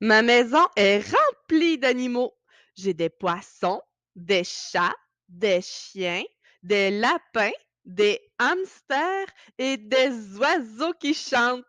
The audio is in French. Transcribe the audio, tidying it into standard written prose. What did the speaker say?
Ma maison est remplie d'animaux. J'ai des poissons, des chats, des chiens, des lapins, des hamsters et des oiseaux qui chantent.